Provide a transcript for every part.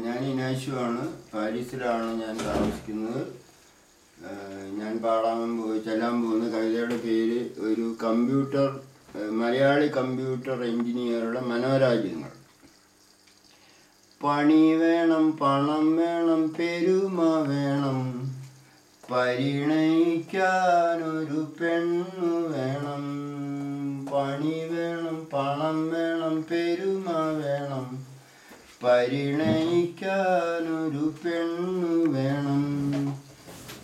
ഞാൻ ഇനാശുവാണ്. പാരീസിലാണ് ഞാൻ താമസിക്കുന്നത്. ഞാൻ ചെല്ലാൻ പോകുന്ന കവിതയുടെ പേര് ഒരു മലയാളി കമ്പ്യൂട്ടർ എഞ്ചിനീയറുടെ മനോരാജ്യങ്ങൾ. പണി വേണം, പണം വേണം, പെരുമ വേണം, പരിണയിക്കാനൊരു പെണ്ണു വേണം. പണി വേണം, പണം വേണം, പെരുമ വേണം, പരിണയിക്കാനൊരു പെണ്ണു വേണം.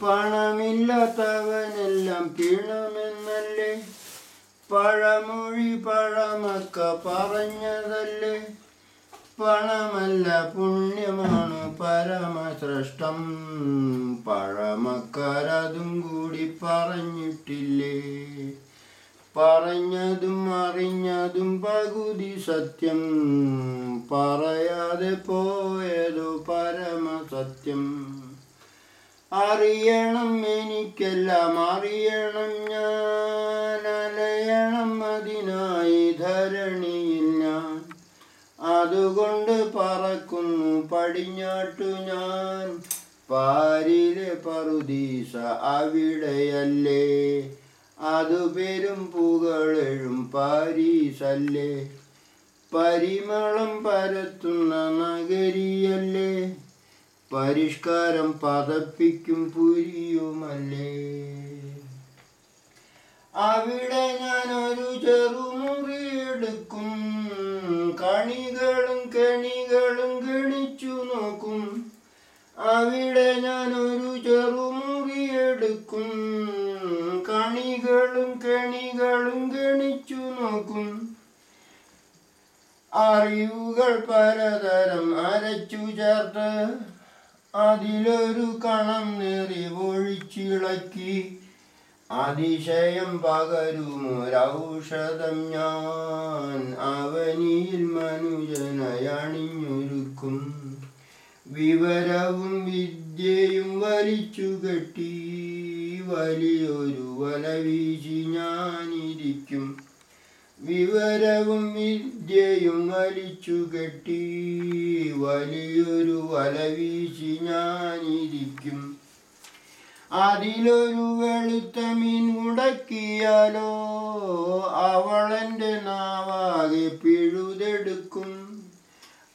പണമില്ലാത്തവനെല്ലാം പിണമെന്നല്ലേ പഴമൊഴി പഴമക്ക പറഞ്ഞതല്ലേ. പണമല്ല പുണ്യമാണ് പരമശ്രേഷ്ഠം, പഴമക്കാരതും കൂടി പറഞ്ഞിട്ടില്ലേ. പറഞ്ഞതും അറിഞ്ഞതും പകുതി സത്യം, പറയാതെ പോയതോ പരമസത്യം. അറിയണം എനിക്കെല്ലാം അറിയണം, ഞാൻ അലയണം അതിനായി ധരണിയിൽ ഞാൻ. അതുകൊണ്ട് പറക്കുന്നു പടിഞ്ഞാട്ടു ഞാൻ, പാരിലെ പറുദീസ അവിടെയല്ലേ. അതു പെരും പുകളെഴും പാരീസല്ലേ, പരിമളം പരത്തുന്ന നഗരിയല്ലേ, പരിഷ്കാരം പതപ്പിക്കും പുരിയുമല്ലേ. അവിടെ ഞാനൊരു ചെറുമുറിയെടുക്കും, കണികളും കെണികളും ഗണിച്ചു നോക്കും. അവിടെ ഞാനൊരു ചെറുമുറിയെടുക്കും, കണികളും കെണികളും ഗണിച്ചു നോക്കും. അറിവുകൾ പലതരം അരച്ചു ചേർത്ത് അതിലൊരു കണം നേറി ഒഴിച്ചിളക്കി, അതിശയം പകരുമൊരൗഷധം ഞാൻ അവനിൽ മനുജനയണിഞ്ഞൊരുക്കും. വിവരവും വിദ്യയും വലിച്ചു കെട്ടി വലിയൊരു വല വീശി ഞാനിരിക്കും. വിവരവും വിദ്യയും വലിച്ചു കെട്ടി വലിയൊരു വല വീശി ഞാനിരിക്കും. അതിലൊരു വെളുത്ത മീൻ ഉടക്കിയാലോ അവളെൻ്റെ നാവാകെ പിഴുതെടുക്കും.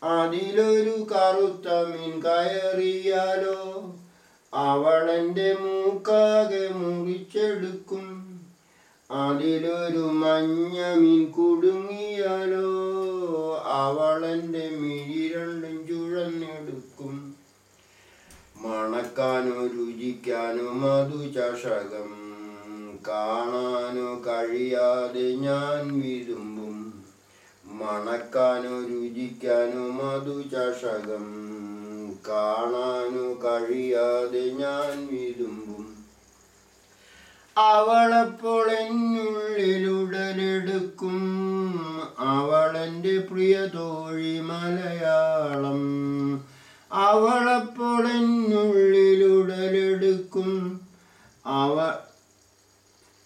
അതിലൊരു കറുത്ത മീൻ കയറിയാലോ അവളെൻ്റെ മൂക്കാകെ മുറിച്ചെടുക്കും. അതിലൊരു മഞ്ഞ മീൻ കുടുങ്ങിയാലോ അവളെൻ്റെ മിഴി രണ്ടും ചുഴന്നെടുക്കും. മണക്കാനോ രുചിക്കാനോ മധുചഷകം കാണാനോ കഴിയാതെ ഞാൻ വിതുമ്പും. മണക്കാനോ രുചിക്കാനോ മധുചഷകം കാണാനോ കഴിയാതെ ഞാൻ വിതുമ്പും. അവളപ്പോൾ എന്നുള്ളിലുടലെടുക്കും, അവളെൻ്റെ പ്രിയ തോഴി മലയാളം. അവളപ്പോൾ എന്നുള്ളിലുടലെടുക്കും,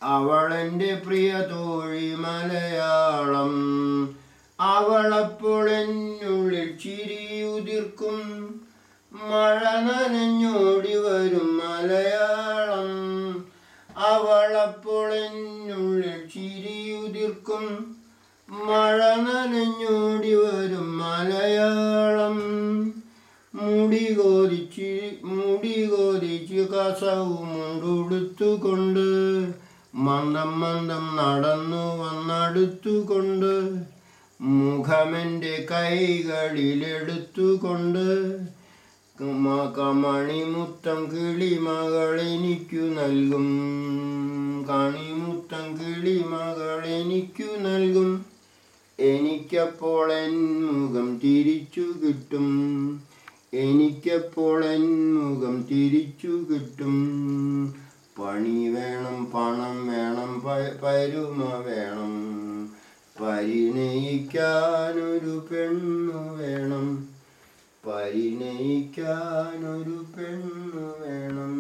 അവളെൻ്റെ പ്രിയ തോഴി മലയാളം. അവളപ്പോൾ എന്നുള്ളിൽ ചിരിയുതിർക്കും, മഴ നനഞ്ഞോടി വരും മലയാളം. അവളപ്പോൾ എന്നുള്ളിൽ ചിരിയുതിർക്കും, മഴ നനഞ്ഞോടി വരും മലയാളം. മുടി കോതിച്ച് കസവും മുണ്ടുടുത്തുകൊണ്ട് മന്ദം മന്ദം നടന്നു വന്നടുത്തുകൊണ്ട്, മുഖമെൻ്റെ കൈകളിലെടുത്തുകൊണ്ട് മണിമുത്തം കിളിമകളെനിക്കു നൽകും. കണിമുത്തം കിളിമകളെനിക്കു നൽകും. എനിക്കപ്പോൾ എൻ മുഖം തിരിച്ചു കിട്ടും, എനിക്കപ്പോൾ എൻ മുഖം തിരിച്ചു കിട്ടും. പണി വേണം, പണം വേണം, പരുമ വേണം, പരിണയിക്കാനൊരു പെണ്ണു വേണം, പരിണയിക്കാനൊരു പെണ്ണു വേണം.